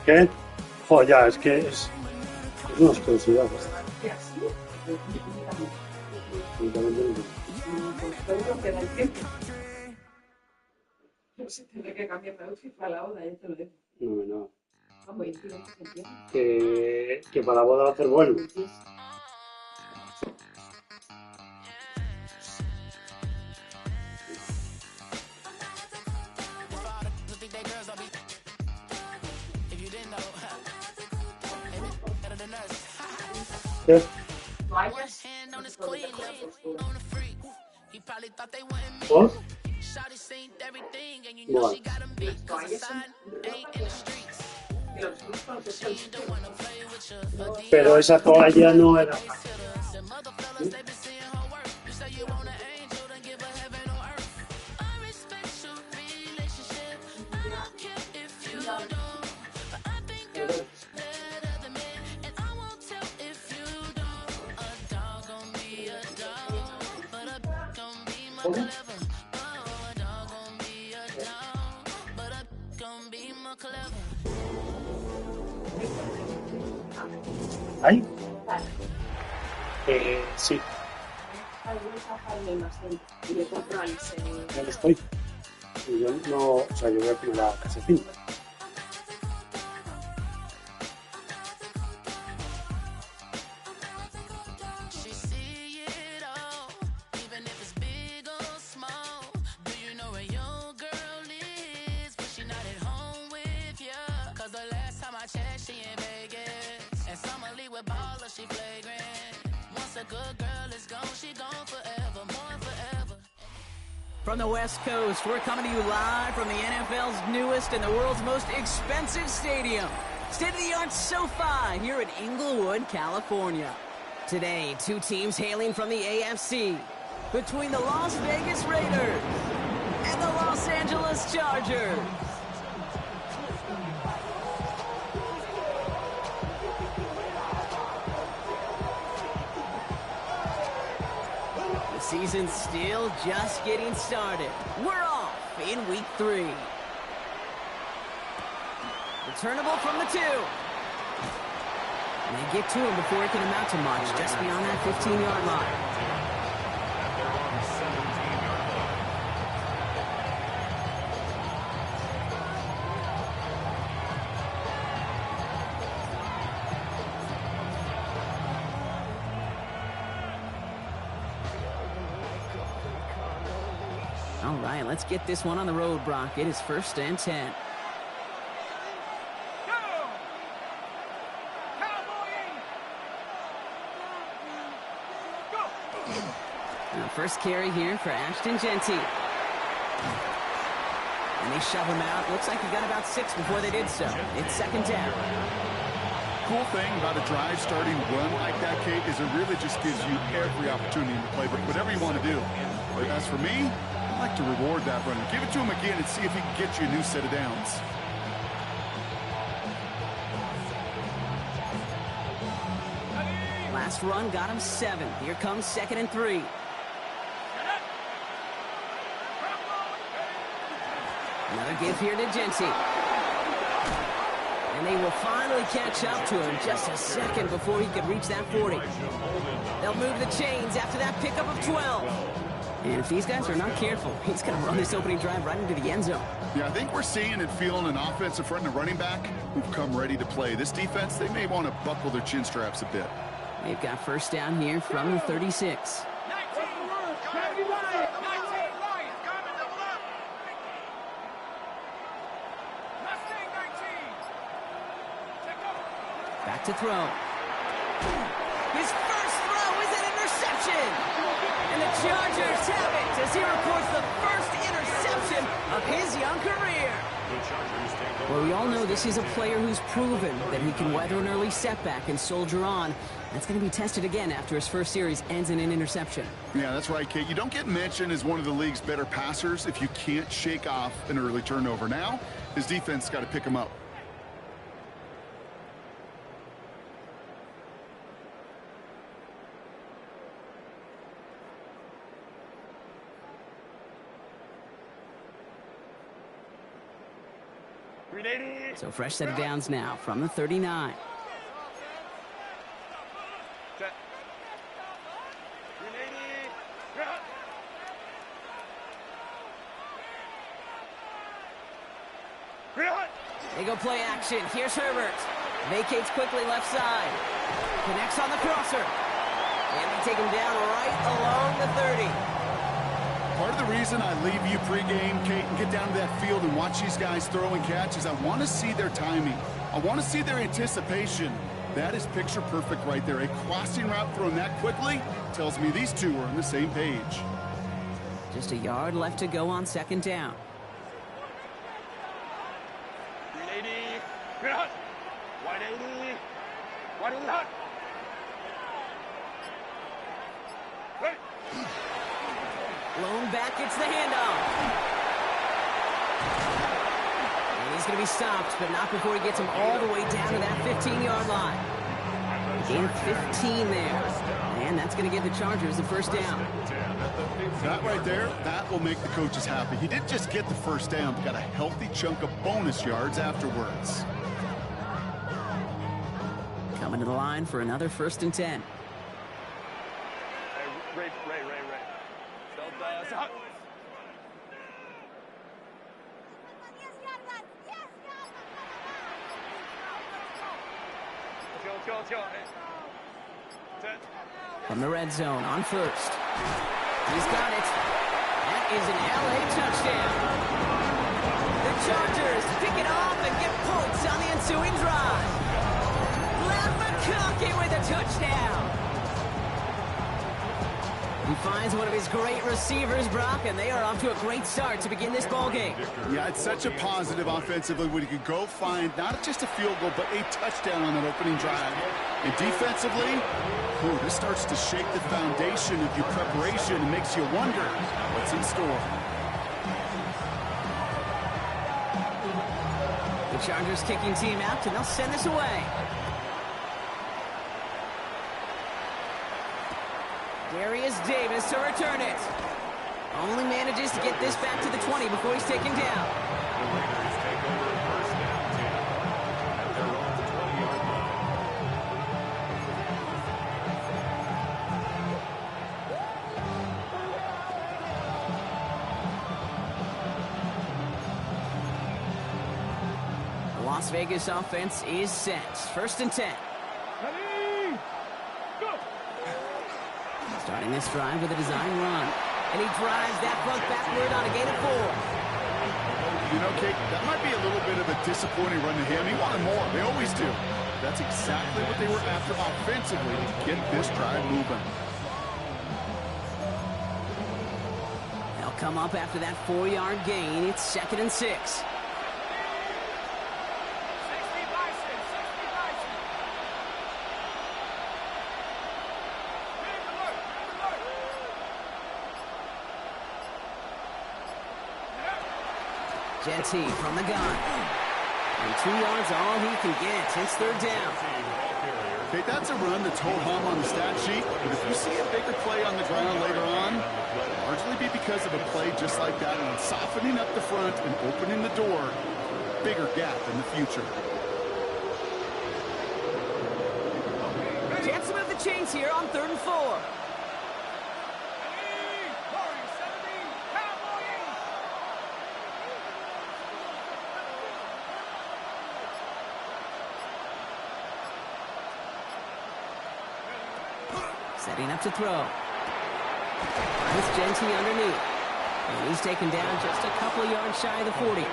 ¿Qué? Joder, ya, es que es una asquerosidad. Y así, definitivamente. Absolutamente no. Pues todo lo que da el tiempo. No se tendré que cambiar de outfit para la boda, ya te lo digo. No, no. Vamos, y encima más el tiempo. Que para la boda va a hacer bueno. ¿Qué? Toallas, no se puede dejar la postura. ¿Por? Bueno, Las toallas son ropas que los grupos de sucio. pero esa toalla no era. ¿Cómo? ¿Ahí? Sí, Y le compro al ese. ya lo estoy. Y yo no, o sea, yo voy a poner la casecita. From the West Coast, we're coming to you live from the NFL's newest and the world's most expensive stadium, state-of-the-art SoFi here in Inglewood, California. Today, two teams hailing from the AFC, between the Las Vegas Raiders and the Los Angeles Chargers. The season's still just getting started. We're off in week 3. Returnable from the 2. And they get to him before it can amount to much, just beyond that 15-yard line. All right, let's get this one on the road, Brock. It is 1st and 10. Now, first carry here for Ashton Genty. And they shove him out. Looks like he got about 6 before they did so. It's 2nd down. Cool thing about a drive starting run like that, Kate, is it really just gives you every opportunity to play whatever you want to do. But as for me, I'd like to reward that runner. Give it to him again and see if he can get you a new set of downs. Last run got him 7. Here comes 2nd and 3. Another give here to Genty. And they will finally catch up to him just a second before he could reach that 40. They'll move the chains after that pickup of 12. And if these guys are not careful, he's going to run this opening drive right into the end zone. Yeah, I think we're seeing and feeling an offensive front and a running back who've come ready to play. This defense, they may want to buckle their chin straps a bit. They've got 1st down here from the 36. Back to throw. His first throw is an interception. And the Chargers have it as he records the first interception of his young career. Well, we all know this is a player who's proven that he can weather an early setback and soldier on. That's going to be tested again after his first series ends in an interception. Yeah, that's right, Kate. You don't get mentioned as one of the league's better passers if you can't shake off an early turnover. Now, his defense got to pick him up. So fresh set of downs now from the 39. They go play action. Here's Herbert. Vacates quickly left side. Connects on the crosser. And they take him down right along the 30. Part of the reason I leave you pregame, Kate, and get down to that field and watch these guys throw and catch is I want to see their timing. I want to see their anticipation. That is picture perfect right there. A crossing route thrown that quickly tells me these two are on the same page. Just a yard left to go on second down. Blown back, gets the handoff. And he's going to be stopped, but not before he gets him all the way down to that 15-yard line. Gain 15 there. And that's going to give the Chargers the first down. That right there, that will make the coaches happy. He didn't just get the first down, but got a healthy chunk of bonus yards afterwards. Coming to the line for another 1st and 10. Ray. From the red zone on first. He's got it. That is an LA touchdown. The Chargers pick it off and get points on the ensuing drive. Lamb McConkey with a touchdown. He finds one of his great receivers, Brock, and they are off to a great start to begin this ball game. Yeah, it's such a positive offensively when you can go find not just a field goal, but a touchdown on that opening drive. And defensively, this starts to shake the foundation of your preparation and makes you wonder what's in store. The Chargers kicking team out, and they'll send this away. Darius Davis to return it. Only manages to get this back to the 20 before he's taken down. The Las Vegas offense is set. 1st and 10. Starting this drive with a design run. And he drives that front backward on a gain of 4. You know, Kate, that might be a little bit of a disappointing run to him. He wanted more. They always do. That's exactly what they were after offensively to get this drive moving. They'll come up after that 4-yard gain. It's 2nd and 6. Genty from the gun. And 2 yards all he can get. It's 3rd down. Okay, that's a run that's ho-hum on the stat sheet, but if you see a bigger play on the ground later on, it'll largely be because of a play just like that one, softening up the front and opening the door, bigger gap in the future. Chance to move the chains here on 3rd and 4. Setting up to throw. Finds Genty underneath. And he's taken down just a couple yards shy of the 40.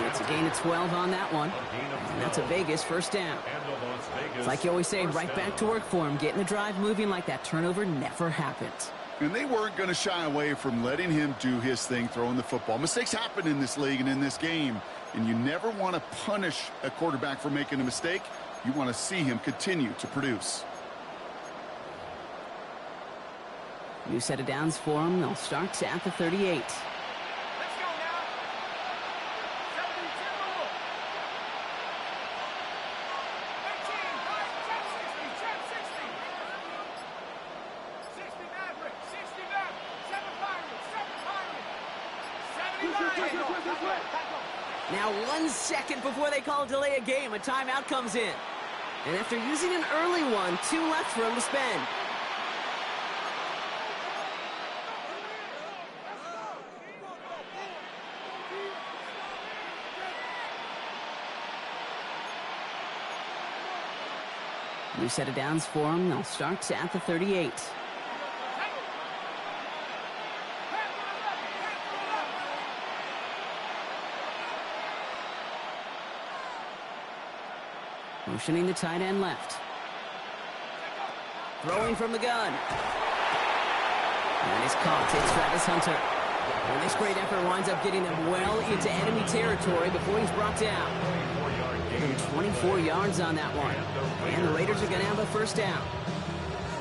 It's a gain of 12 on that one. And that's a Vegas 1st down. It's like you always say, right back to work for him. Getting the drive moving like that turnover never happened. And they weren't going to shy away from letting him do his thing, throwing the football. Mistakes happen in this league and in this game. And you never want to punish a quarterback for making a mistake. You want to see him continue to produce. New set of downs for them. They'll start at the 38. Let's go now. 72. 18. Check 60. Check 60. 60 Maverick. 60 Maverick. 7 Pirates. 7 Pirates. 79. Now 1 second before they call a delay a game, a timeout comes in. And after using an early one, 2 left for him to spend. New set of downs for him. They'll start at the 38. Motioning the tight end left. Throwing from the gun. And he's caught. It's Travis Hunter. And this great effort winds up getting him well into enemy territory before he's brought down. And 24 yards on that one. And the Raiders are going to have a first down.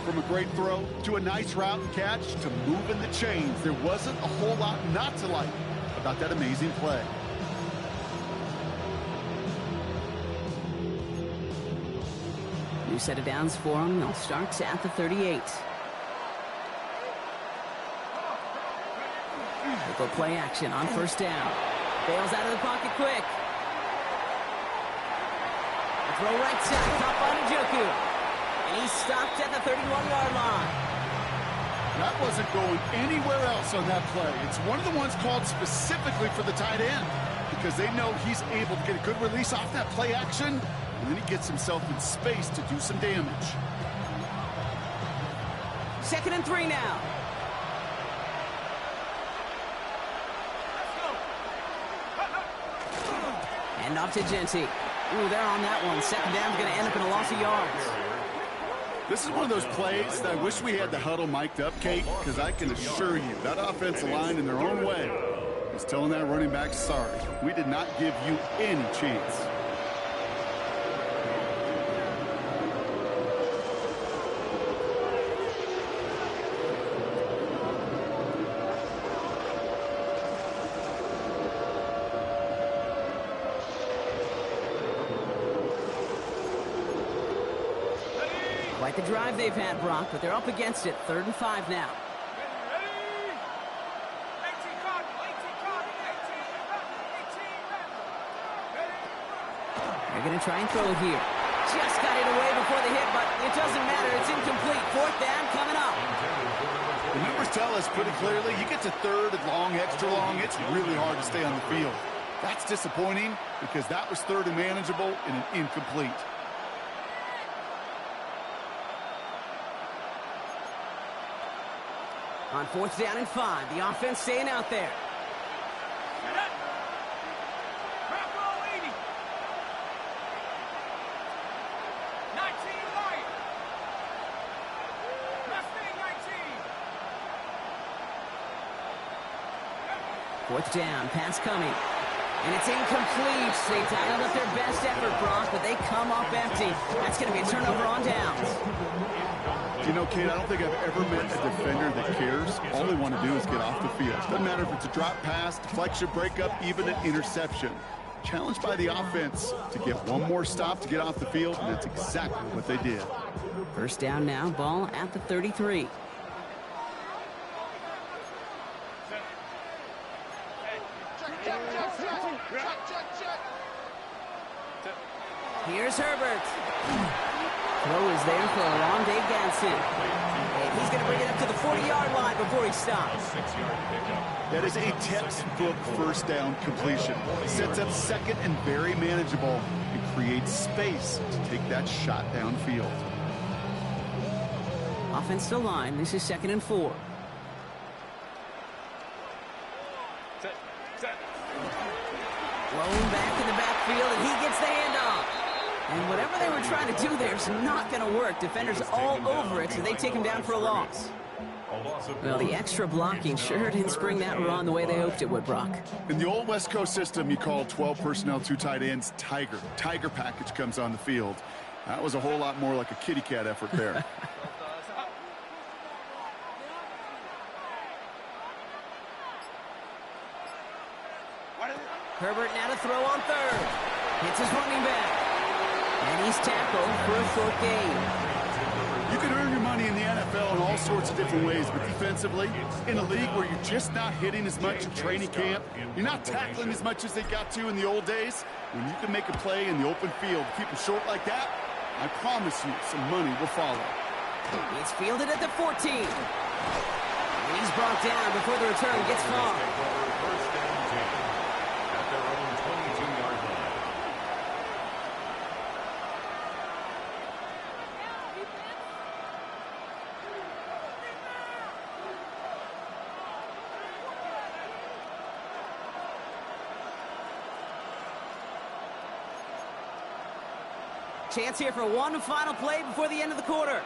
From a great throw to a nice route and catch to moving the chains, there wasn't a whole lot not to like about that amazing play. New set of downs for him. They'll start at the 38. They'll go play action on first down. Bails out of the pocket quick. A throw right side, caught by Njoku. And he's stopped at the 31-yard line. That wasn't going anywhere else on that play. It's one of the ones called specifically for the tight end because they know he's able to get a good release off that play action, and then he gets himself in space to do some damage. 2nd and 3 now. And off to Genty. Ooh, they're on that one. 2nd down's going to end up in a loss of yards. This is one of those plays that I wish we had the huddle mic'd up, Kate, because I can assure you that offensive line in their own way is telling that running back, sorry, we did not give you any chance. Quite the drive they've had, Brock, but they're up against it. 3rd and 5 now. They're going to try and throw it here. Just got it away before the hit, but it doesn't matter. It's incomplete. 4th down coming up. The numbers tell us pretty clearly, you get to 3rd and long, extra long, it's really hard to stay on the field. That's disappointing because that was 3rd and manageable and an incomplete. On 4th down and 5, the offense staying out there. Fourth down, pass coming. And it's incomplete. They dialed up their best effort, Brock, but they come up empty. That's going to be a turnover on downs. You know, Kate, I don't think I've ever met a defender that cares. All they want to do is get off the field. Doesn't matter if it's a drop pass, deflection, breakup, even an interception. Challenged by the offense to get one more stop to get off the field, and that's exactly what they did. First down now, ball at the 33. Here's Herbert. Throw is there for Dave Ganson. And he's going to bring it up to the 40-yard line before he stops. That is a textbook first down completion. Sets up 2nd and very manageable and creates space to take that shot downfield. Offensive line, this is 2nd and 4. Thrown back in the backfield, and he gets the handoff. And whatever they were trying to do there is not going to work. Defenders all over it, so they take him down for a loss. Well, the extra blocking sure didn't spring that run the way they hoped it would, Brock. In the old West Coast system, you call 12 personnel, 2 tight ends, Tiger. Tiger package comes on the field. That was a whole lot more like a kitty cat effort there. Herbert now to throw on 3rd. Hits his running back. And he's tackled for a short gain. You can earn your money in the NFL in all sorts of different ways, but defensively, in a league where you're just not hitting as much in training camp, you're not tackling as much as they got to in the old days, when you can make a play in the open field, keep it short like that, I promise you some money will follow. It's fielded at the 14. And he's brought down before the return gets far. First down 10 at their own 22-yard line. Chance here for one final play before the end of the quarter.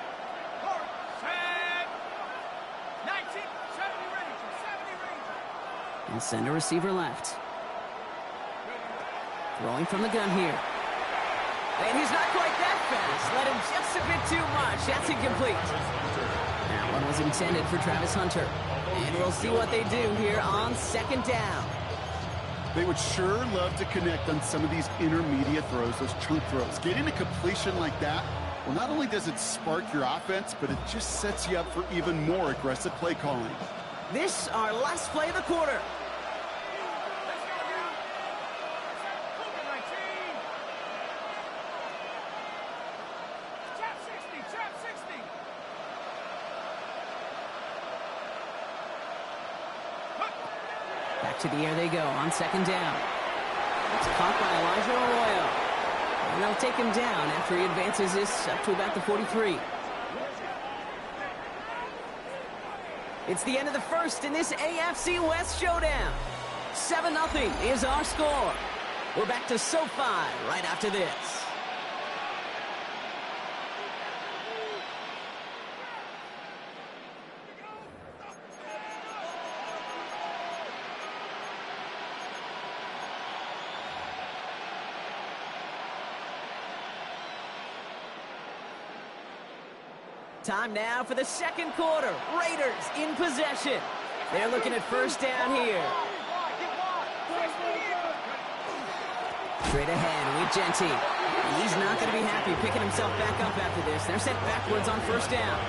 And send a receiver left. Throwing from the gun here. And he's not quite that fast. Let him just a bit too much. That's incomplete. That one was intended for Travis Hunter. And we'll see what they do here on second down. They would sure love to connect on some of these intermediate throws, those chunk throws. Getting a completion like that, well, not only does it spark your offense, but it just sets you up for even more aggressive play calling. This our last play of the quarter. Back to the air they go on second down. It's caught by Elijah Arroyo. And they'll take him down after he advances this up to about the 43. It's the end of the first in this AFC West showdown. 7-0 is our score. We're back to SoFi right after this. Time now for the second quarter. Raiders in possession. They're looking at first down here. Straight ahead with Genty. And he's not going to be happy picking himself back up after this. They're set backwards on first down.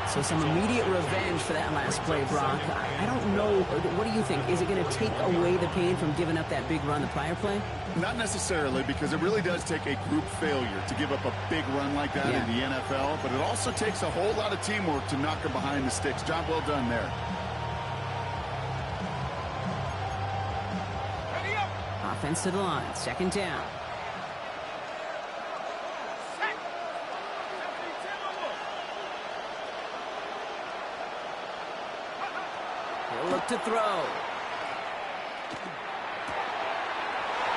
So some immediate revenge for that last play, Brock. I don't know. What do you think? Is it going to take away the pain from giving up that big run the prior play? Not necessarily, because it really does take a group failure to give up a big run like that in the NFL, but it also takes a whole lot of teamwork to knock him behind the sticks. Job well done there. Offense to the line, second down. He'll look to throw.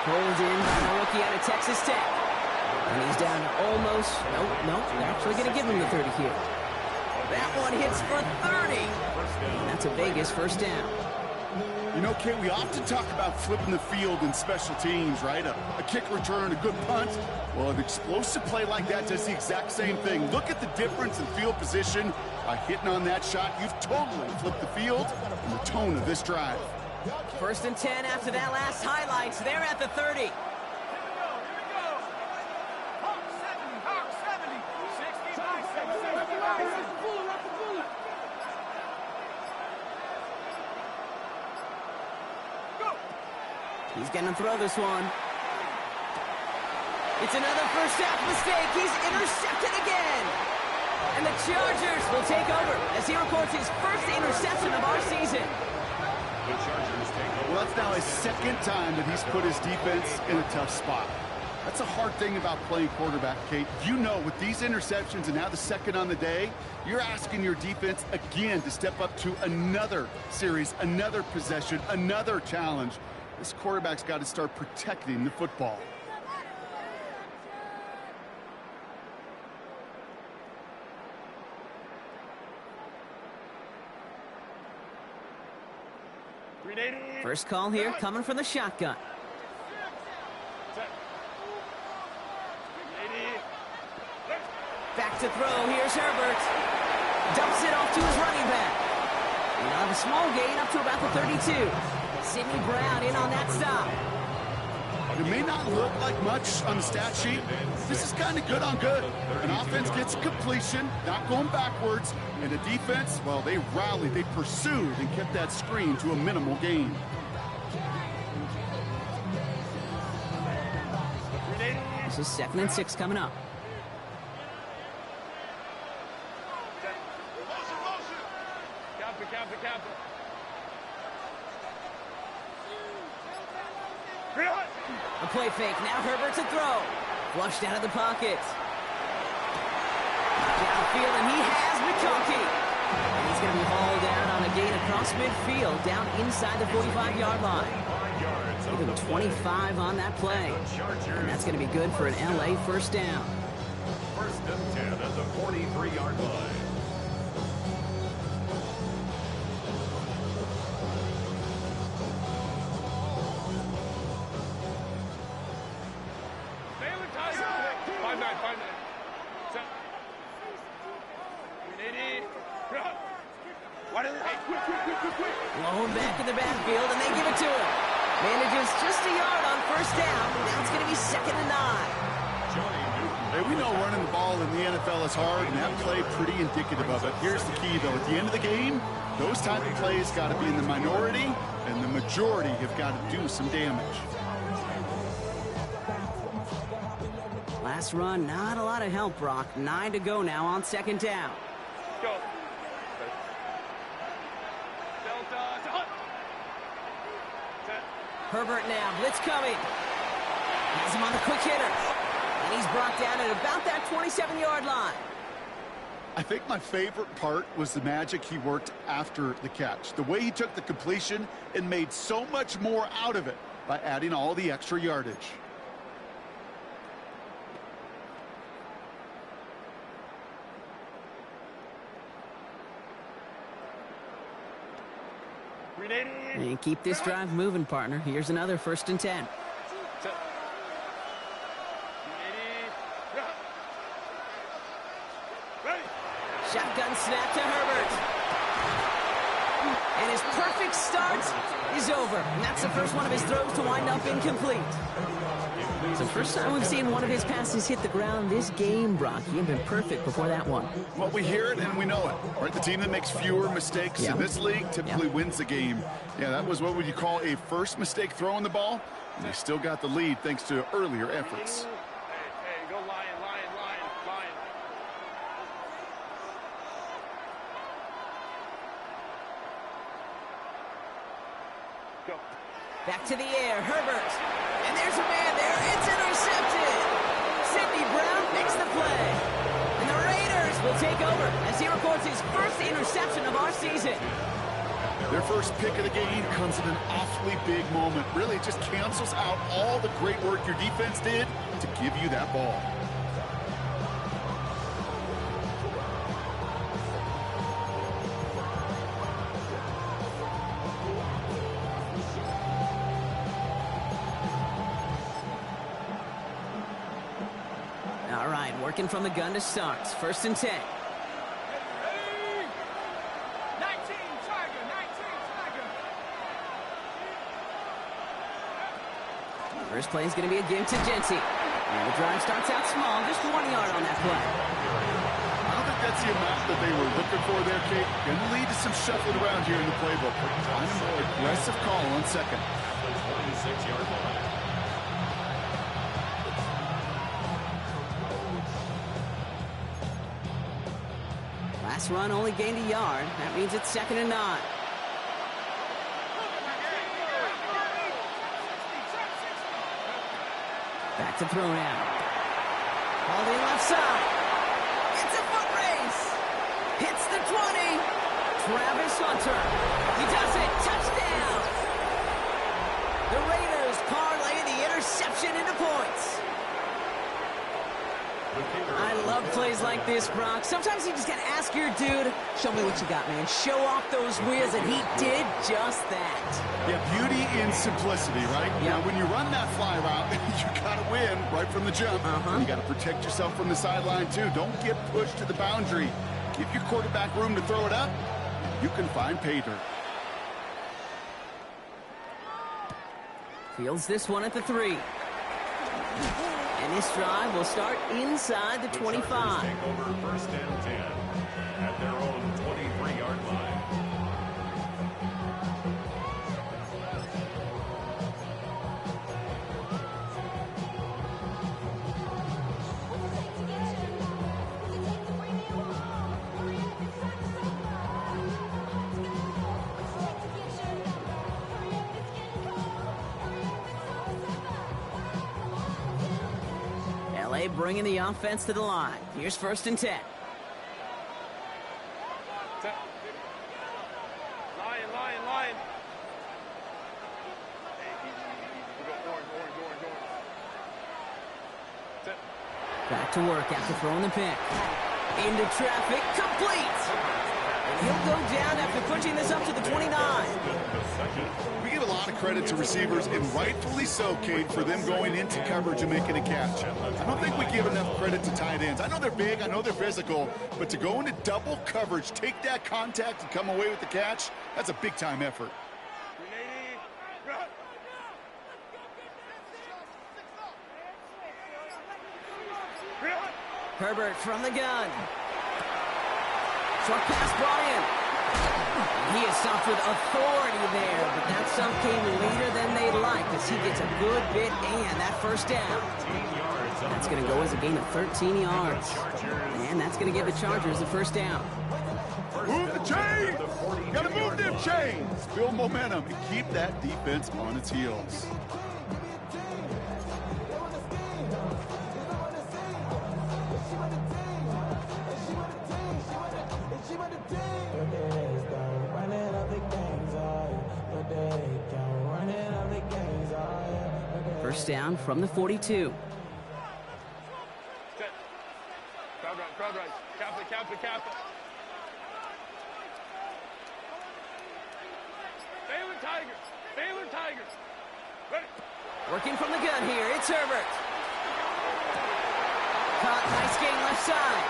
Pulled in by the rookie out of Texas Tech. And he's down to almost, nope, they're actually going to give him the 30 here. That one hits for 30. And that's a Vegas first down. You know, Kate, we often talk about flipping the field in special teams, right? A kick return, a good punt. Well, an explosive play like that does the exact same thing. Look at the difference in field position. By hitting on that shot, you've totally flipped the field and the tone of this drive. First and 10 after that last highlights. They're at the 30. He's going to throw this one. It's another first half mistake. He's intercepted again. And the Chargers will take over as he records his first interception of our season. Well, that's now his second time that he's put his defense in a tough spot. That's a hard thing about playing quarterback, Kate. You know, with these interceptions and now the second on the day, you're asking your defense again to step up to another series, another possession, another challenge. This quarterback's got to start protecting the football. First call here coming from the shotgun. Back to throw. Here's Herbert. Dumps it off to his running back. And he'll have a small gain up to about the 32. Sidney Brown in on that stop. It may not look like much on the stat sheet. This is kind of good on good. An offense gets a completion, not going backwards, and the defense, well, they rallied, they pursued, and kept that screen to a minimal gain. This is 2nd and 6 coming up. A play fake. Now Herbert to throw. Flushed out of the pocket. Downfield, and he has McConkey. And he's going to be hauled down on a gain across midfield, down inside the 45-yard line. Give him 25 on that play. And that's going to be good for an LA first down. 1st and 10 at the 43-yard line. Blown back in the backfield, and they give it to him. Manages just a yard on 1st down. Now it's going to be 2nd and 9. Hey, we know running the ball in the NFL is hard, and that play pretty indicative of it. Here's the key, though. At the end of the game, those type of plays got to be in the minority, and the majority have got to do some damage. Last run, not a lot of help, Brock. 9 to go now on 2nd down. Go. Herbert now, blitz coming. Has him on the quick hitter. And he's brought down at about that 27-yard line. I think my favorite part was the magic he worked after the catch. The way he took the completion and made so much more out of it by adding all the extra yardage. And keep this drive moving, partner. Here's another 1st and 10. Shotgun snap to Herbert. And his perfect start is over. And that's the first one of his throws to wind up incomplete. It's the first time we've seen one of his passes hit the ground this game, Brock. He had been perfect before that one. Well, we hear it and we know it, right? The team that makes fewer mistakes in this league typically wins the game. Yeah, that was what would you call a first mistake throwing the ball. And they still got the lead thanks to earlier efforts. Hey, go Lion. Go. Back to the air, Herbert. And there's a man there. It's intercepted. Sidney Brown makes the play. And the Raiders will take over as he records his first interception of our season. Their first pick of the game comes in an awfully big moment. Really, it just cancels out all the great work your defense did to give you that ball. All right, working from the gun to start. 1st and 10. First play is going to be a give to Jency. And the drive starts out small, just 1 yard on that play. I don't think that's the amount that they were looking for there, Kate. Going to lead to some shuffling around here in the playbook. Find a more aggressive call on 2nd. 26-yard line. Last run only gained a yard. That means it's 2nd and 9. Back to throw now. All in left side. It's a foot race. Hits the 20. Travis Hunter. He does it. Touchdown. The Raiders parlay the interception into points. I love plays like this, Brock. Sometimes you just got to ask your dude, show me what you got, man. Show off those wheels, and he did just that. Yeah, beauty in simplicity, right? Yep. Now, when you run that fly route, you got to win right from the jump. You got to protect yourself from the sideline, too. Don't get pushed to the boundary. Give your quarterback room to throw it up. You can find pay dirt. Fields this one at the 3. And this drive will start inside the 25. Take over first and 10 at their own 23-yard line. LA bringing the offense to the line. Here's first and 10. Set. Lion. Hey, we go orange. Set. Back to work after throwing the pick. Into traffic, complete! And he'll go down after pushing this up to the 29. We give a lot of credit to receivers, and rightfully so, Kate, for them going into coverage and making a catch. I don't think we give enough credit to tight ends. I know they're big, I know they're physical, but to go into double coverage, take that contact, and come away with the catch, that's a big-time effort. 380. Run. Run. Herbert from the gun. Short pass brought in. He is stopped with authority there, but that stuff came later than they'd like as he gets a good bit and that first down. That's going to go as a gain of 13 yards. And that's going to give the Chargers the first down. Move the chains! Gotta move them chains! Build momentum and keep that defense on its heels. First down from the 42. Set. Crowd right. Kappa. Baylor Tigers. Ready. Working from the gun here, it's Herbert. Caught, nice gain left side.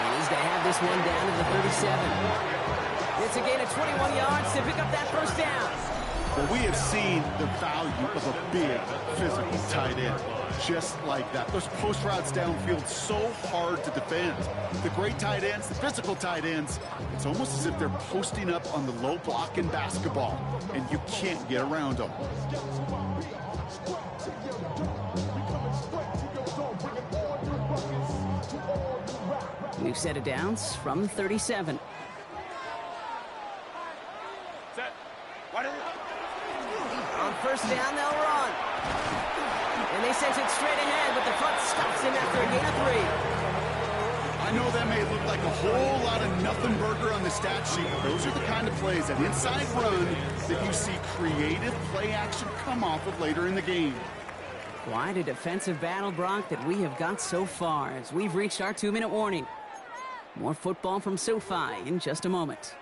And he's going to have this one down to the 37. It's a gain of 21 yards to pick up that first down. Well, we have seen the value of a big, physical tight end. Just like that. Those post routes downfield so hard to defend. The great tight ends, the physical tight ends, it's almost as if they're posting up on the low block in basketball, and you can't get around them. New set of downs from 37. Set. Wide open. On first down, they'll run. And they sent it straight ahead, but the front stops him after a gain of 3. I know that may look like a whole lot of nothing burger on the stat sheet. Those are the kind of plays, that inside run, that you see creative play action come off of later in the game. Quite a defensive battle, Brock, that we have got so far as we've reached our 2-minute warning. More football from SoFi in just a moment.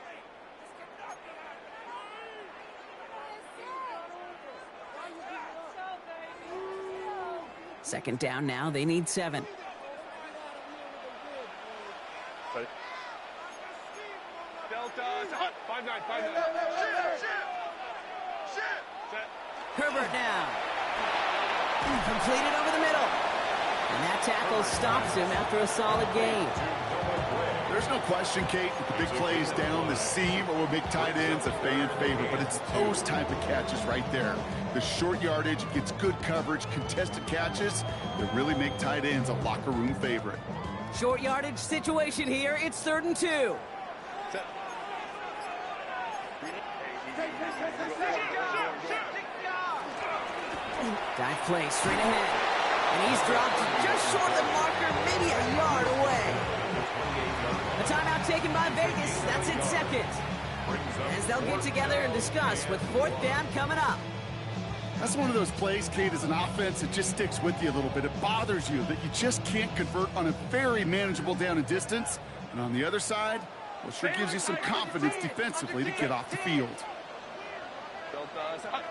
Second down now, they need 7. Ready. Delta. 5-9. Set. Herbert now. Completed over the middle. And that tackle stops him after a solid gain. There's no question, Kate, that the big plays down the seam or will make tight ends a fan favorite, but it's those type of catches right there. The short yardage, gets good coverage, contested catches that really make tight ends a locker room favorite. Short yardage situation here. It's 3rd and 2. Set. Dive play straight ahead. And he's dropped just short of the marker, maybe a yard away. A timeout taken by Vegas. That's its second. As they'll get together and discuss with 4th down coming up. That's one of those plays, Kate, as an offense, it just sticks with you a little bit. It bothers you that you just can't convert on a very manageable down and distance. And on the other side, well, sure gives you some confidence defensively to get off the field. Delta.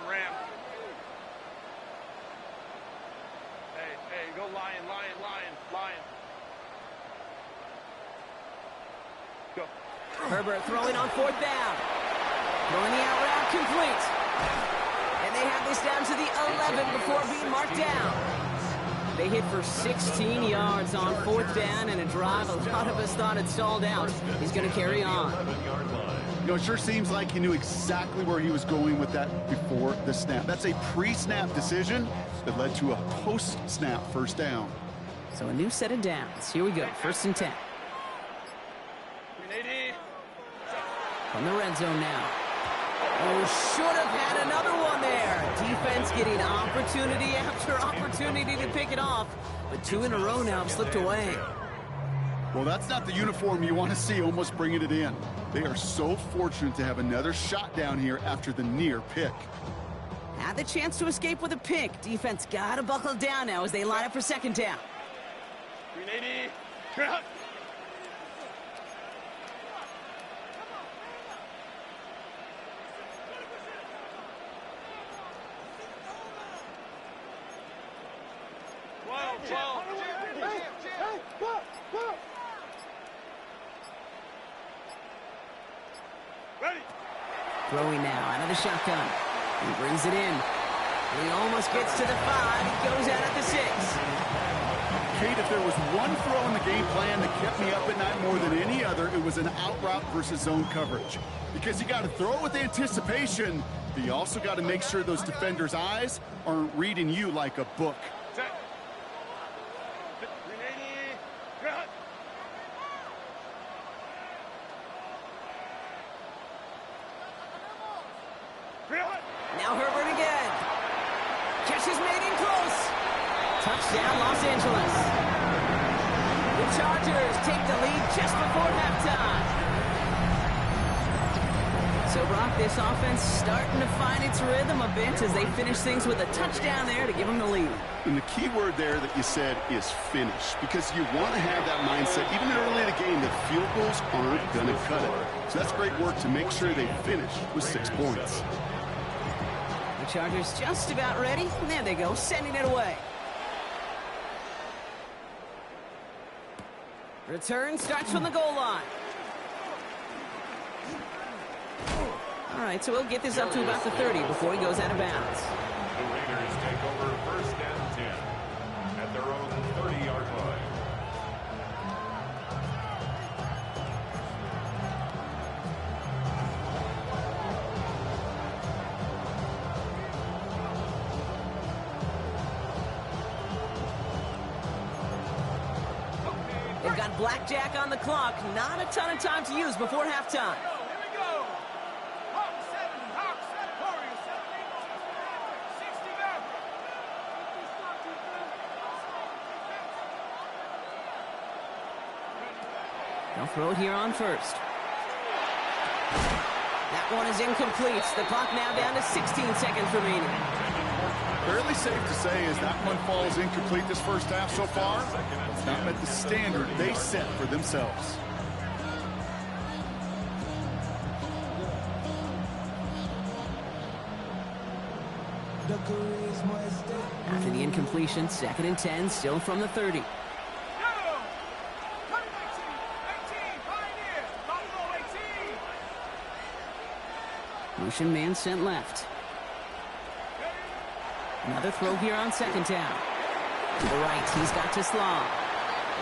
Ram. Hey, go lion. Go. Herbert throwing on 4th down. Throwing the out route complete. And they have this down to the 11 before being marked down. They hit for 16 yards on 4th down, and a drive a lot of us thought had stalled out is going to carry on. You know, it sure seems like he knew exactly where he was going with that before the snap. That's a pre-snap decision that led to a post-snap first down. So a new set of downs. Here we go, 1st and 10. From the red zone now. Oh, should have had another one there. Defense getting opportunity after opportunity to pick it off. But 2 in a row now have slipped away. Well, that's not the uniform you want to see almost bringing it in. They are so fortunate to have another shot down here after the near pick. Had the chance to escape with a pick. Defense got to buckle down now as they line up for 2nd down. 380. Ready. Throwing now out of the shotgun. He brings it in. He almost gets to the 5. He goes out at the 6. Kate, if there was one throw in the game plan that kept me up at night more than any other, it was an out route versus zone coverage. Because you got to throw it with anticipation, but you also got to make sure those defenders' eyes aren't reading you like a book. Set. 380. Cut. Now Herbert again. Catch is made in close. Touchdown, Los Angeles. The Chargers take the lead just before halftime. So, Brock, this offense starting to find its rhythm a bit as they finish things with a touchdown there to give them the lead. And the key word there that you said is finish, because you want to have that mindset, even early in the game, that field goals aren't going to cut it. So that's great work to make sure they finish with 6 points. The Chargers just about ready. And there they go, sending it away. Return starts from the goal line. All right, so we'll get this up to about the 30 before he goes out of bounds. The Raiders take over 1st and 10 at their own 30-yard line. They've got blackjack on the clock. Not a ton of time to use before halftime. They'll throw it here on 1st. That one is incomplete. The clock now down to 16 seconds remaining. Fairly safe to say as that one falls incomplete this first half so far, it's not met the standard they set for themselves. After the incompletion, 2nd and 10, still from the 30. Motion man sent left. Another throw here on 2nd down. To the right, he's got to Slaw.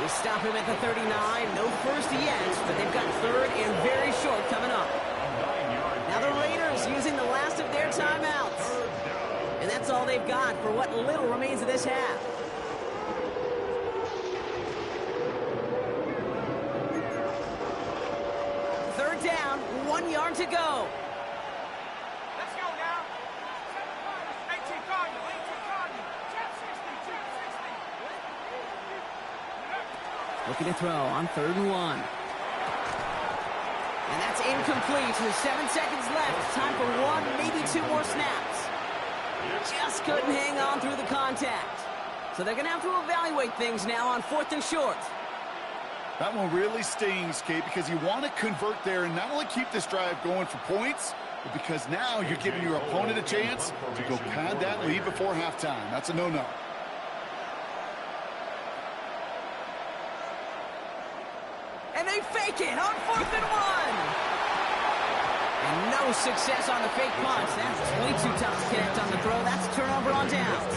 They stop him at the 39. No first yet, but they've got 3rd and very short coming up. Now the Raiders using the last of their timeouts. And that's all they've got for what little remains of this half. Third down, 1 yard to go. Let's go now. 18 Cardinal. 18 Cardinal. 60. Looking to throw on 3rd and 1. And that's incomplete with 7 seconds left. Time for 1, maybe 2 more snaps. Just couldn't hang on through the contact. So they're going to have to evaluate things now on 4th and short. That one really stings, Kate, because you want to convert there and not only keep this drive going for points, but because now you're giving your opponent a chance to go pad that lead before halftime. That's a no-no. And they fake it on 4th and 1. And no success on the fake punch. That's way too tough to connect on the throw. That's a turnover on downs.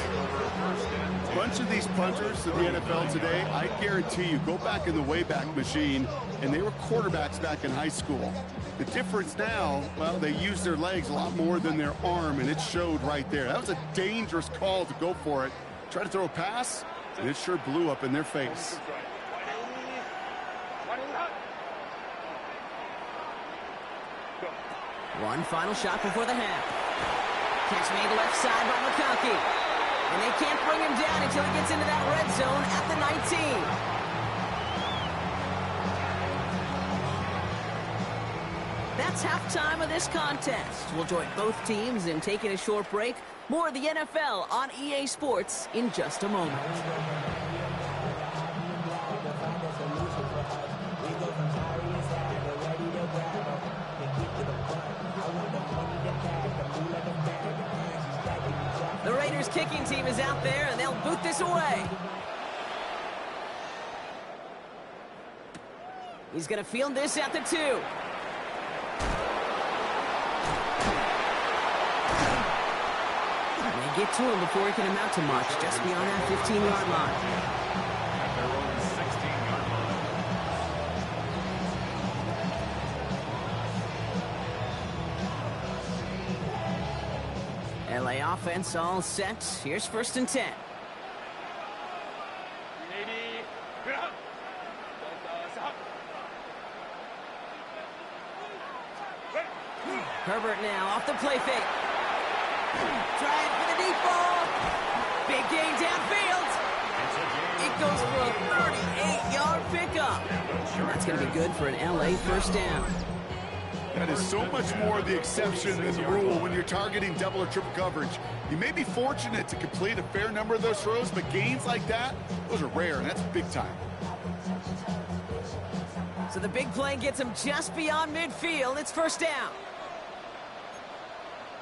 A bunch of these punters in the NFL today, I guarantee you, go back in the Wayback Machine, and they were quarterbacks back in high school. The difference now, well, they use their legs a lot more than their arm, and it showed right there. That was a dangerous call to go for it. Try to throw a pass, and it sure blew up in their face. One final shot before the half. Catch made left side by McConkey. And they can't bring him down until he gets into that red zone at the 19. That's halftime of this contest. We'll join both teams in taking a short break. More of the NFL on EA Sports in just a moment. The Raiders kicking team is out there, and they'll boot this away. He's going to field this at the 2. And they get to him before he can amount to much, just beyond that 15-yard line. At their own 16-yard line. LA offense all set. Here's 1st and 10. Herbert now off the play fake. Trying for the deep ball. Big gain downfield. It goes for a 38-yard pickup. That's going to be good for an LA first down. That is so much more the exception than the rule when you're targeting double or triple coverage. You may be fortunate to complete a fair number of those throws, but gains like that, those are rare, and that's big time. So the big play gets him just beyond midfield. It's 1st down.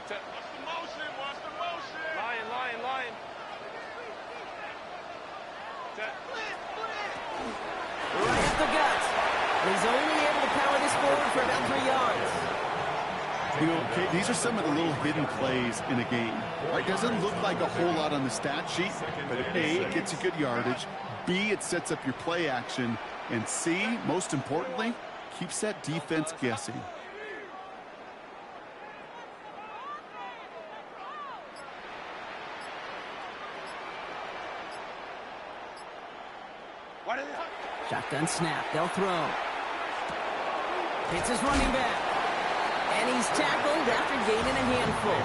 Watch the motion. Lion. Right up the gut. He's only able to power this forward for about 3 yards. You know, Kate, these are some of the little hidden plays in a game. Right? Doesn't look like a whole lot on the stat sheet, but A, it gets you good yardage. B, it sets up your play action. And C, most importantly, keeps that defense guessing. Shotgun snap. They'll throw. Hits his running back. And he's tackled after gaining a handful.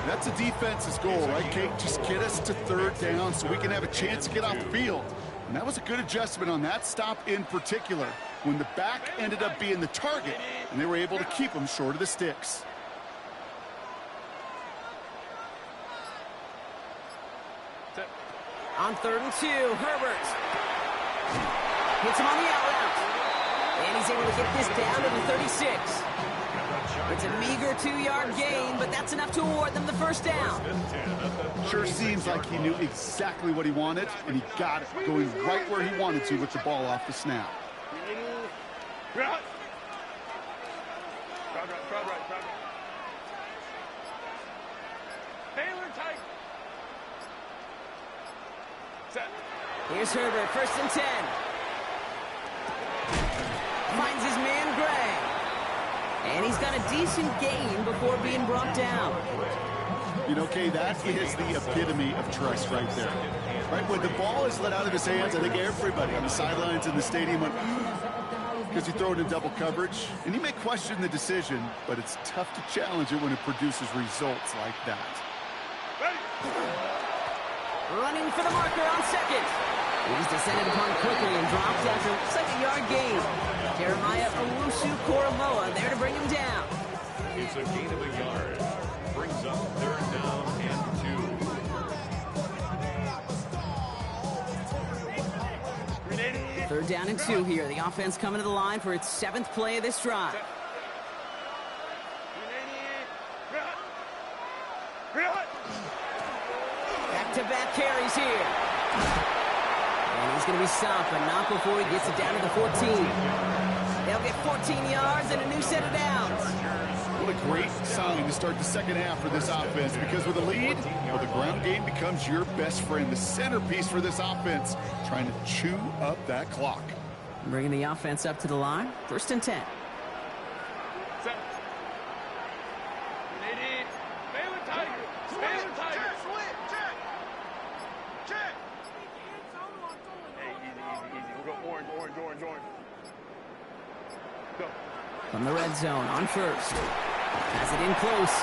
That's a defense's goal, right, Kate? Just get us to 3rd down so we can have a chance to get off the field. And that was a good adjustment on that stop in particular, when the back ended up being the target, and they were able to keep him short of the sticks. On 3rd and 2, Herbert. Hits him on the out route. And he's able to get this down to the 36. It's a meager 2-yard gain, but that's enough to award them the first down. Sure seems like he knew exactly what he wanted, and he got it, going right where he wanted to with the ball off the snap. Here's Herbert, 1st and 10. Finds his man, Gray. And he's got a decent gain before being brought down. You know, Kay, that is the epitome of trust right there. Right, when the ball is let out of his hands, I think everybody on the sidelines in the stadium went, because you throw it in double coverage. And you may question the decision, but it's tough to challenge it when it produces results like that. Running for the marker on 2nd. He's descended upon quickly and dropped after 2nd-yard gain. Jeremiah Owusu-Koramoah there to bring him down. It's a gain of a yard. Brings up 3rd down and 2. 3rd down and 2 here. The offense coming to the line for its 7th play of this drive. Back-to-back carries here. And he's going to be stopped, but not before he gets it down to the 14. They'll get 14 yards and a new set of downs. What a great sign to start the second half for this offense, because with a lead, well, the ground game becomes your best friend, the centerpiece for this offense, trying to chew up that clock. Bringing the offense up to the line. 1st and 10. Set. Stay with Tiger. Stay with Tiger. Check. Check. Hey, easy. We'll go orange. Go. From the red zone on 1st. Has it in close.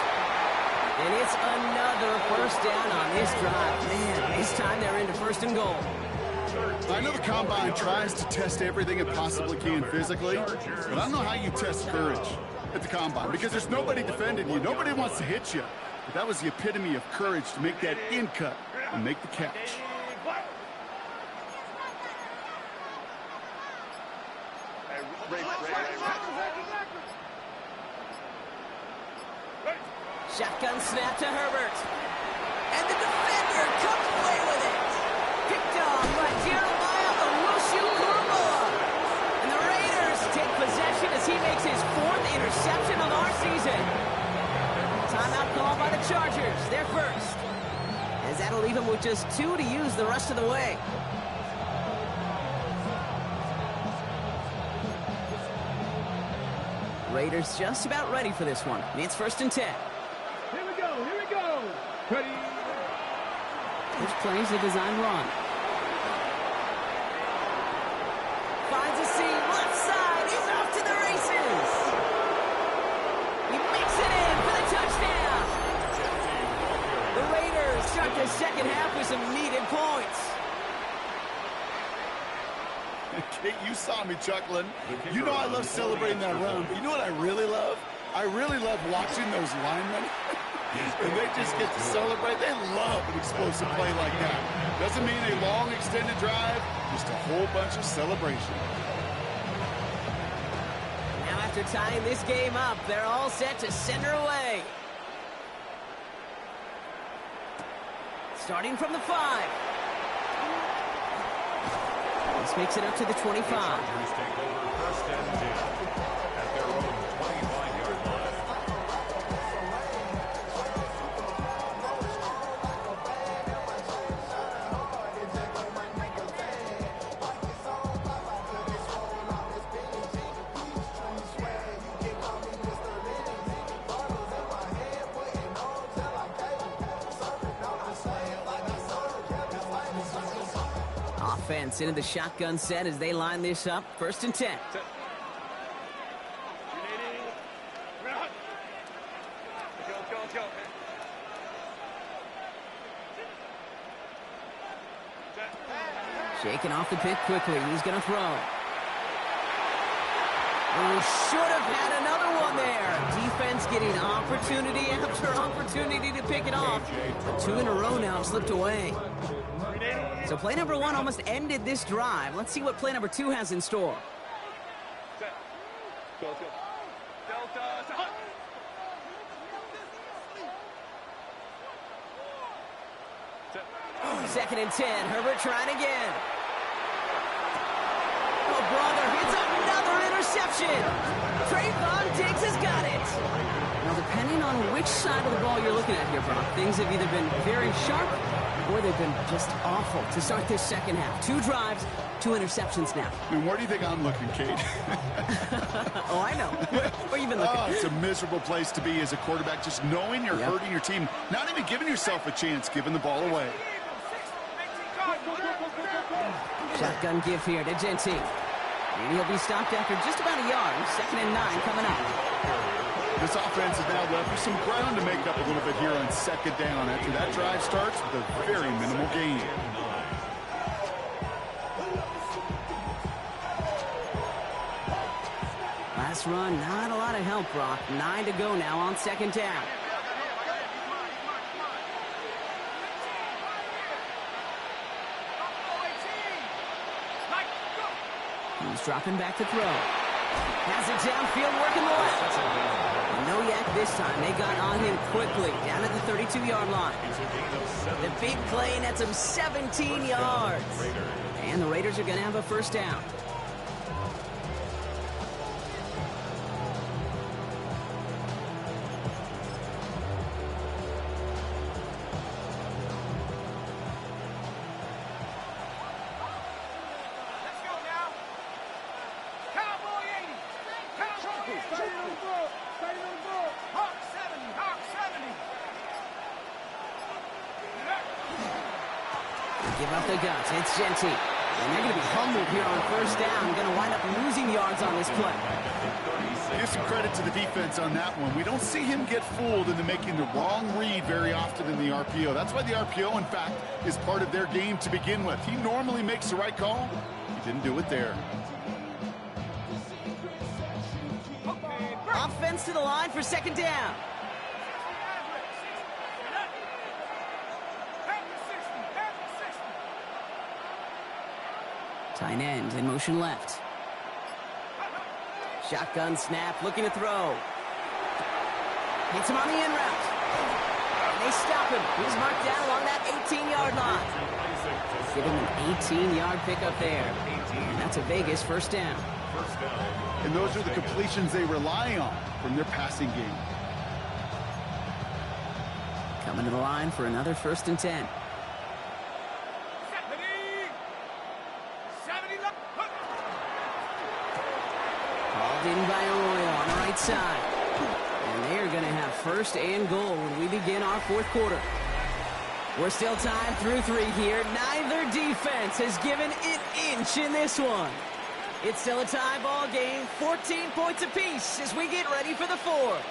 And it's another 1st down on this drive. Man, this time they're into 1st and goal. I know the Combine tries to test everything it possibly can physically, but I don't know how you test courage at the Combine, because there's nobody defending you. Nobody wants to hit you. But that was the epitome of courage to make that in cut and make the catch. Shotgun snap to Herbert. And the defender comes away with it. Picked off by Jeremiah Owusu-Koramoah. And the Raiders take possession as he makes his 4th interception of our season. Timeout called by the Chargers. They're first. As that'll leave him with just 2 to use the rest of the way. Raiders just about ready for this one. It's 1st and 10. Here we go. Ready. This play's a design run. Finds a seam, left side, he's off to the races. He makes it in for the touchdown. The Raiders start the second half with some needed points. Kate, you saw me chuckling. You know I love celebrating that run, but you know what I really love? I really love watching those linemen. And they just get to celebrate. They love an explosive play like that. Doesn't mean a long extended drive, just a whole bunch of celebration. Now after tying this game up, they're all set to send her away. Starting from the 5. This makes it up to the 25. Chargers take over 1st and 10 at their own 25-yard line. Offense into the shotgun set as they line this up. 1st and 10. Let's go. Shaking off the pick quickly. He's going to throw. Oh, should have had another one there. Defense getting opportunity after opportunity to pick it off. But 2 in a row now have slipped away. So play number 1 almost ended this drive. Let's see what play number 2 has in store. Go. Delta. 2nd and 10. Herbert trying again. Oh, brother, it's another interception. Trayvon Diggs has got it. Now, depending on which side of the ball you're looking at here, Brock, things have either been very sharp or they've been just awful to start this second half. 2 drives, 2 interceptions now. And where do you think I'm looking, Kate? Oh, I know. Where you been looking? Oh, it's a miserable place to be as a quarterback, just knowing you're hurting your team, not even giving yourself a chance, giving the ball away. Shotgun give here to Gentine. And he'll be stopped after just about a yard. 2nd and 9 coming up. This offense is now left with some ground to make up a little bit here on 2nd down after that drive starts with a very minimal gain. Last run, not a lot of help, Brock. 9 to go now on 2nd down. He's dropping back to throw. Has it downfield, working the left. And no yak this time. They got on him quickly, down at the 32-yard line. The big play nets him 17 yards. And the Raiders are going to have a first down. Let's go now. Cowboy 80. Cowboy 80. Starting on the board. Starting on the board. Hawk 70. Hawk 70. Give up the guts. It's Genty. And they're going to be humbled here on first down. Going to wind up losing yards on this play. Give some credit to the defense on that one. We don't see him get fooled into making the wrong read very often in the RPO. That's why the RPO, in fact, is part of their game to begin with. He normally makes the right call. He didn't do it there. Offense to the line for second down. Tight end in motion left. Shotgun snap, looking to throw. Hits him on the in route. And they stop him. He's marked down along that 18-yard line. Give him an 18-yard pickup there. And that's a Vegas first down. And those are the completions they rely on from their passing game. Coming to the line for another 1st and 10. Called in by Arroyo on the right side. And they are going to have 1st and goal when we begin our 4th quarter. We're still tied through 3 here. Neither defense has given an inch in this one. It's still a tie ball game, 14 points apiece as we get ready for the 4th.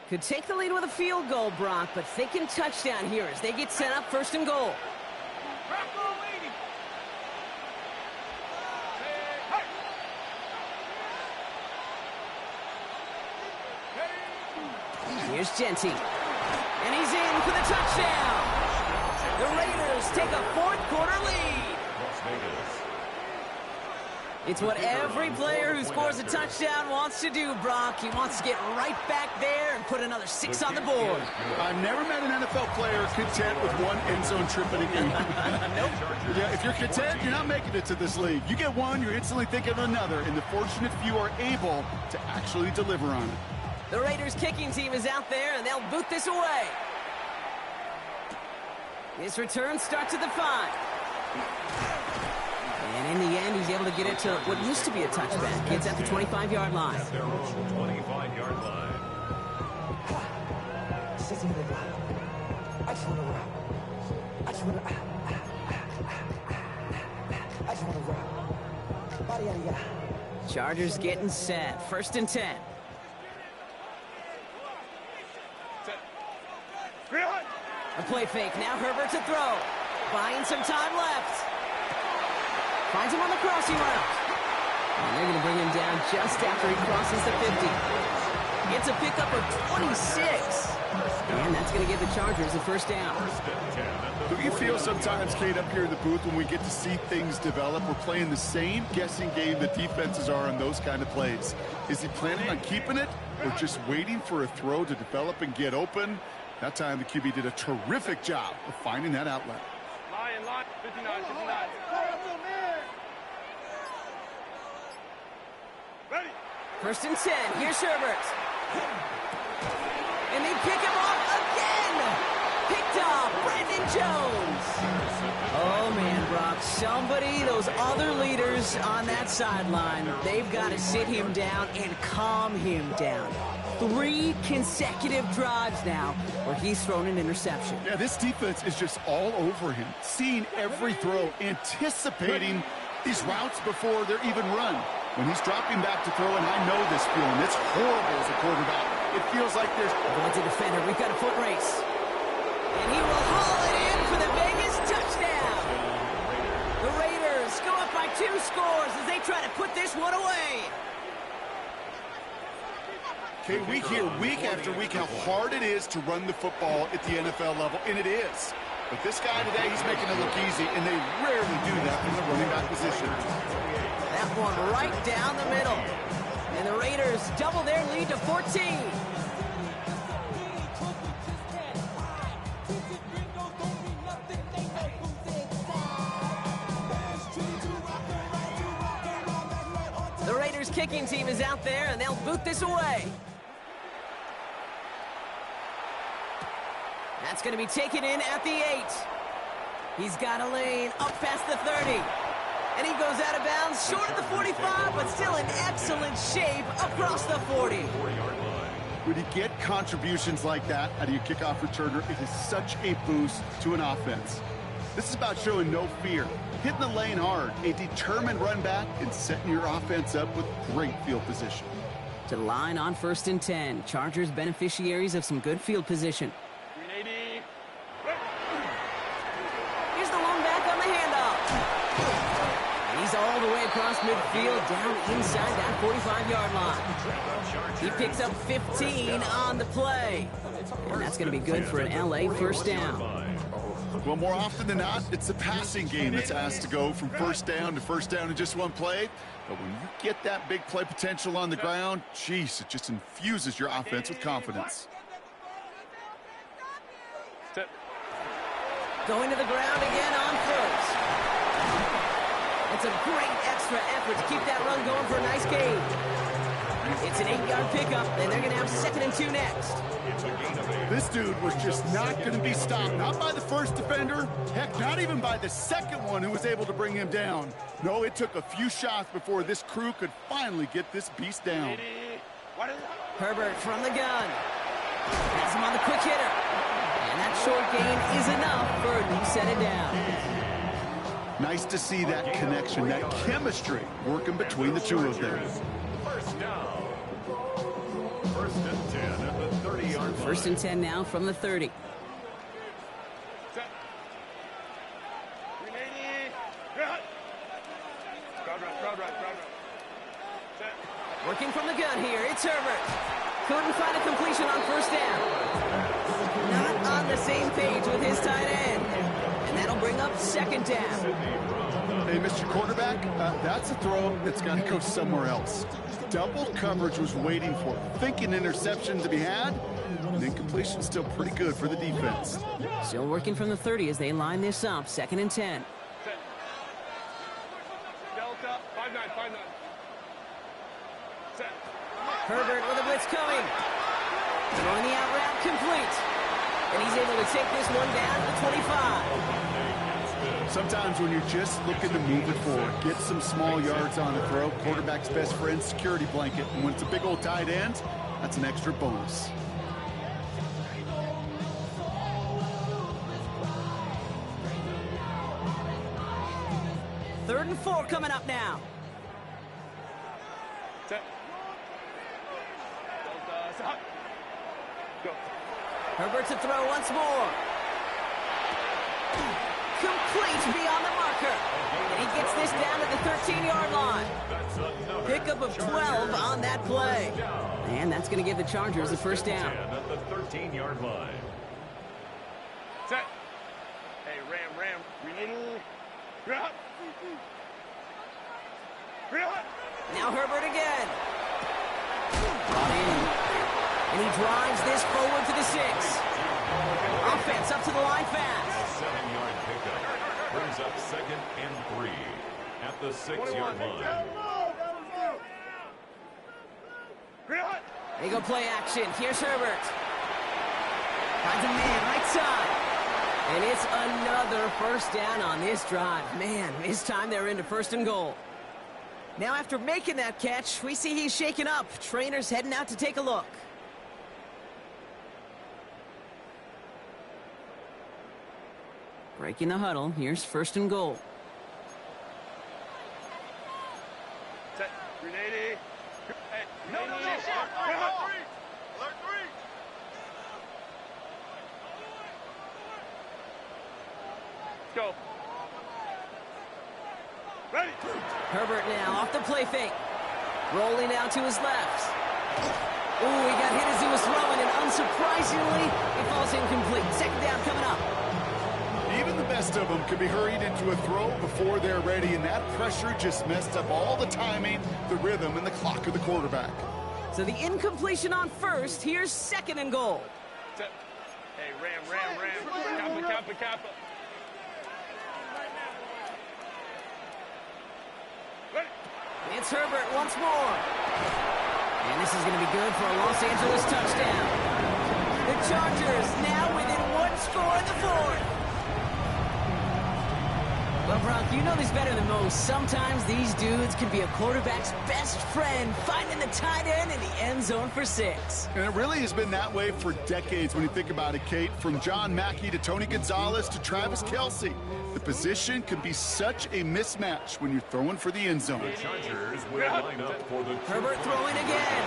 Could take the lead with a field goal, Brock, but thinking touchdown here as they get set up 1st and goal. Here's Genty. And he's in for the touchdown. The Raiders take a 4th quarter lead. It's what every player who scores a touchdown wants to do, Brock. He wants to get right back there and put another 6 on the board. I've never met an NFL player content with one end zone trip in a game. Nope. Yeah, if you're content, you're not making it to this league. You get one, you're instantly thinking of another, and the fortunate few are able to actually deliver on it. The Raiders kicking team is out there, and they'll boot this away. His return starts at the 5. And in the end, he's able to get it to what used to be a touchback. It's at the 25-yard line. At their own 25-yard line. Chargers getting set. 1st and 10. A play fake. Now Herbert to throw. Buying some time left. Finds him on the crossing route. And they're going to bring him down just after he crosses the 50. It's a pickup of 26. And that's going to give the Chargers a 1st down. Do you feel sometimes, Kate, up here in the booth when we get to see things develop, we're playing the same guessing game that defenses are on those kind of plays? Is he planning on keeping it or just waiting for a throw to develop and get open? That time the QB did a terrific job of finding that outlet. Line, 59, 59. Ready. 1st and 10. Here's Herbert. And they pick him off again. Picked off Brandon Jones. Oh, man, Brock. Somebody, those other leaders on that sideline, they've got to sit him down and calm him down. 3 consecutive drives now where he's thrown an interception. Yeah, this defense is just all over him, seeing every throw, anticipating these routes before they're even run. When he's dropping back to throw, and I know this feeling, it's horrible as a quarterback. It feels like there's... Going to defender, we've got a foot race. And he will haul it in for the Vegas touchdown. The Raiders go up by 2 scores as they try to put this one away. Okay, we hear week after week how hard it is to run the football at the NFL level, and it is. But this guy today, he's making it look easy, and they rarely do that from the running back position. That one right down the middle. And the Raiders double their lead to 14. Raiders kicking team is out there, and they'll boot this away. That's going to be taken in at the 8. He's got a lane up past the 30. And he goes out of bounds, short of the 45, but still in excellent shape across the 40. When you get contributions like that out of your kickoff returner, it is such a boost to an offense. This is about showing no fear, hitting the lane hard, a determined run back, and setting your offense up with great field position. To the line on 1st and 10. Chargers beneficiaries of some good field position. 380. Here's the lone back on the handoff. And he's all the way across midfield, down inside that 45-yard line. He picks up 15 on the play. And that's going to be good for an LA first down. Well, more often than not, it's the passing game that's asked to go from first down in just one play. But when you get that big play potential on the ground, geez, it just infuses your offense with confidence. Going to the ground again on 1st. It's a great extra effort to keep that run going for a nice gain. It's an 8-yard pickup, and they're going to have 2nd and 2 next. This dude was just not going to be stopped, not by the first defender, heck, not even by the second one who was able to bring him down. No, it took a few shots before this crew could finally get this beast down. Herbert from the gun. Has him on the quick hitter. And that short gain is enough for a new set it down. Nice to see that connection, that chemistry working between the two of them. First down. 1st and 10 at the 30-yard line. 1st and 10 now from the 30. Working from the gun here, it's Herbert. Couldn't find a completion on 1st down. Not on the same page with his tight end. And that'll bring up 2nd down. Hey, Mr. Quarterback, that's a throw that's got to go somewhere else. Double coverage was waiting for it. Thinking interception to be had, and incompletion still pretty good for the defense. Still working from the 30 as they line this up, 2nd and 10. Delta, 5-9, 5-9. Set. Herbert with a blitz coming. Throwing the out route complete. And he's able to take this one down to the 25. Sometimes when you're just looking to move it forward, get some small yards on the throw, quarterback's best friend, security blanket. And when it's a big old tight end, that's an extra bonus. Third and 4 coming up now. Set. Delta, set. Go. Herbert to throw once more. Complete beyond the marker. And he gets this down at the 13-yard line. Pickup of 12 on that play. And that's going to give the Chargers the first down. At the 13-yard line. Set. Hey, Ram. Renee. Drop. Now Herbert again. Brought in. And he drives this forward to the 6. Offense up to the line fast. 7-yard pickup. Brings up 2nd and 3 at the 6-yard line. They go play action. Here's Herbert. Finds a man right side. And it's another first down on this drive. Man, this time they're into 1st and goal. Now after making that catch, we see he's shaken up. Trainer's heading out to take a look. Breaking the huddle. Here's 1st and goal. Set. Grenade. Hey, no. Alert 3. Go. Ready. Herbert now off the play fake. Rolling out to his left. Ooh, he got hit as he was throwing, and unsurprisingly, it falls incomplete. 2nd down coming up. Even the best of them can be hurried into a throw before they're ready, and that pressure just messed up all the timing, the rhythm, and the clock of the quarterback. So the incompletion on 1st. Here's 2nd and goal. Set. Hey, Ram. Kappa. It's Herbert once more. And this is going to be good for a Los Angeles touchdown. The Chargers now within one score in the fourth. Well, Brock, you know this better than most. Sometimes these dudes can be a quarterback's best friend, finding the tight end in the end zone for 6. And it really has been that way for decades when you think about it, Kate. From John Mackey to Tony Gonzalez to Travis Kelce. The position can be such a mismatch when you're throwing for the end zone. The Chargers will line up for the Herbert throwing again.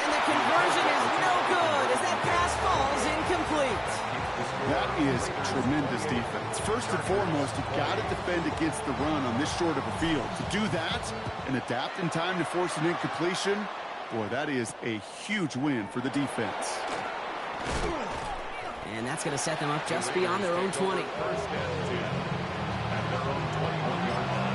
And the conversion is no good as that pass falls incomplete. That is tremendous defense. First and foremost, you've got to defend against the run on this short of a field. To do that and adapt in time to force an incompletion, boy, that is a huge win for the defense. And that's going to set them up just beyond their own 20. first and 10 at their own 21-yard line.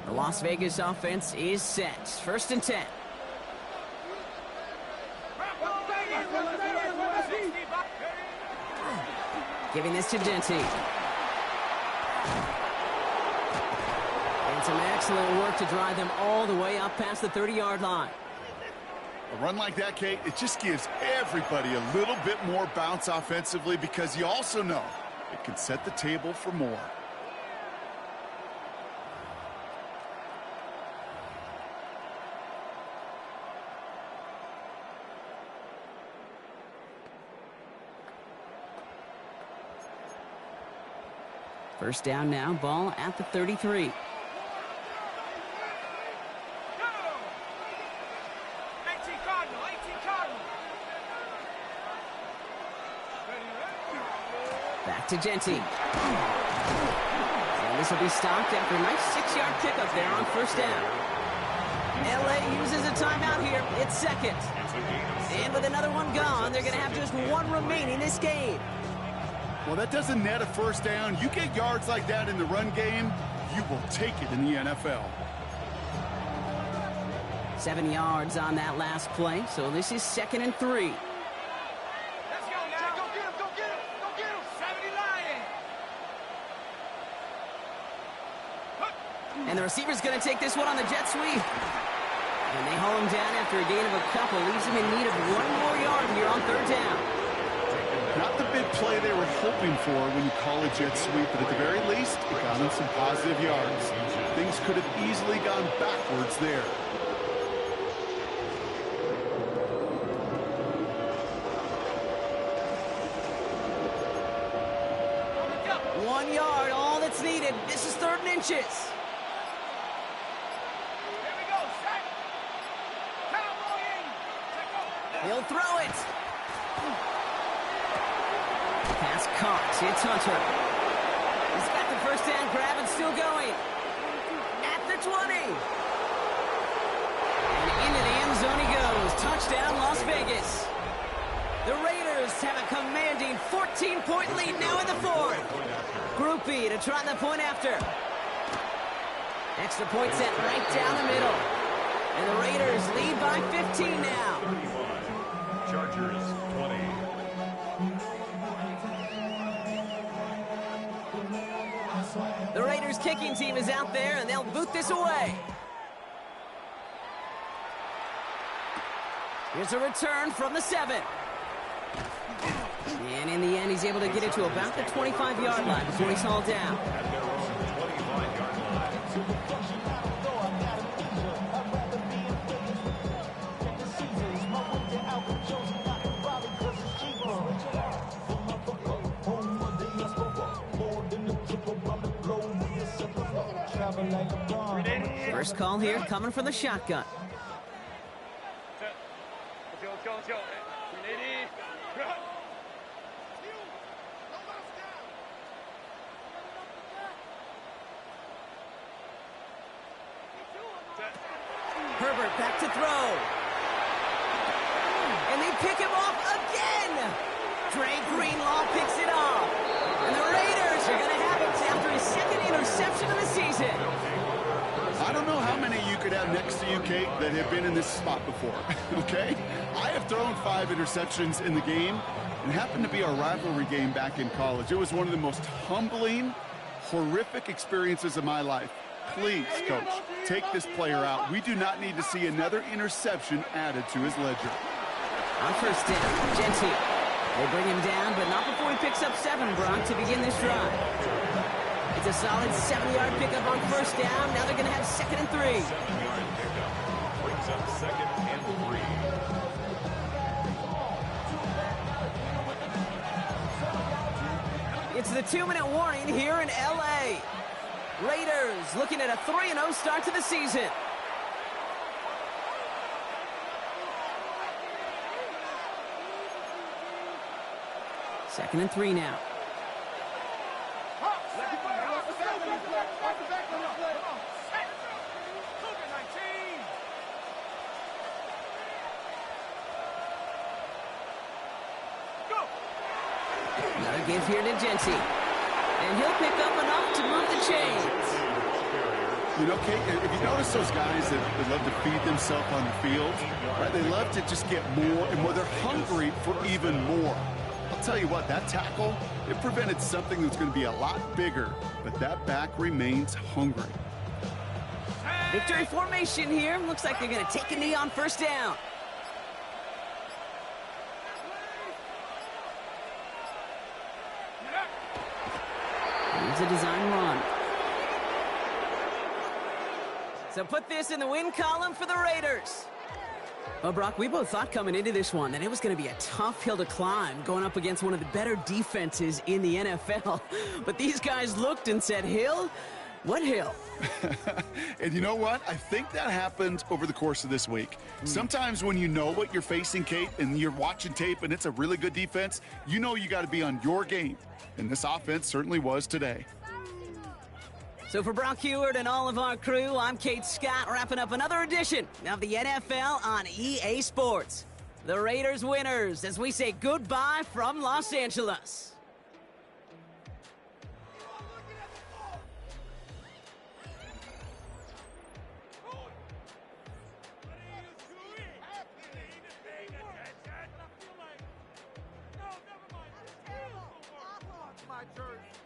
The Las Vegas offense is set. First and 10. Giving this to Denty. And some excellent work to drive them all the way up past the 30-yard line. A run like that, Kate, it just gives everybody a little bit more bounce offensively because you also know it can set the table for more. First down now, ball at the 33. 19 Cardinal, 18 Cardinal. Back to Denty. And this will be stopped after a nice 6-yard pickup there on first down. LA uses a timeout here. It's second. And with another one gone, they're going to have just one remaining this game. Well, that doesn't net a first down. You get yards like that in the run game, you will take it in the NFL. 7 yards on that last play, so this is 2nd and 3. Let's go now. Go get him, go get him, go get him. 70 Lion. And the receiver's going to take this one on the jet sweep. And they haul him down after a gain of a couple, leaves him in need of one more yard here on third down. Not the big play they were hoping for when you call a jet sweep, but at the very least, it got them some positive yards. Things could have easily gone backwards there. One yard, all that's needed. This is 3rd and inches. Here we go, set. Cowboy 80. He'll throw it. Pass caught. It's Hunter. He's got the first down grab and still going. At the 20. And into the end zone he goes. Touchdown, Las Vegas. The Raiders have a commanding 14-point lead now in the 4th. Group B to try the point after. Extra point set right down the middle. And the Raiders lead by 15 now. 31. Chargers 20. The Raiders kicking team is out there, and they'll boot this away. Here's a return from the 7. And in the end, he's able to get it to about the 25-yard line before he's hauled down. At their own 25-yard line. First call here coming from the shotgun. Herbert back to throw. And they pick him off again. Dre Greenlaw picks it off. And the Raiders are going to have it after his second interception of the season. I don't know how many you could have next to you, Kate, that have been in this spot before, okay? I have thrown 5 interceptions in the game. It happened to be our rivalry game back in college. It was one of the most humbling, horrific experiences of my life. Please, Coach, take this player out. We do not need to see another interception added to his ledger. On first down, Gentile. They bring him down, but not before he picks up 7, Brock, to begin this drive. It's a solid 70-yard pickup on first down. Now they're going to have 2nd and 3. 7-yard pickup brings up 2nd and 3. It's the 2-minute warning here in L.A. Raiders looking at a 3-0 start to the season. Second and 3 now. Another give here to Gentile. And he'll pick up enough to move the chains. You know, Kate, if you notice those guys that love to feed themselves on the field, right? They love to just get more and more. They're hungry for even more. I'll tell you what, that tackle, it prevented something that's going to be a lot bigger, but that back remains hungry. Victory formation here. Looks like they're going to take a knee on first down. Here's a design run. So put this in the win column for the Raiders. Well, Brock, we both thought coming into this one that it was going to be a tough hill to climb going up against one of the better defenses in the NFL. But these guys looked and said, Hill? What hill? And you know what? I think that happened over the course of this week. Sometimes when you know what you're facing, Kate, and you're watching tape and it's a really good defense, you know you got to be on your game. And this offense certainly was today. So for Brock Heward and all of our crew, I'm Kate Scott, wrapping up another edition of the NFL on EA Sports. The Raiders winners as we say goodbye from Los Angeles. My jersey.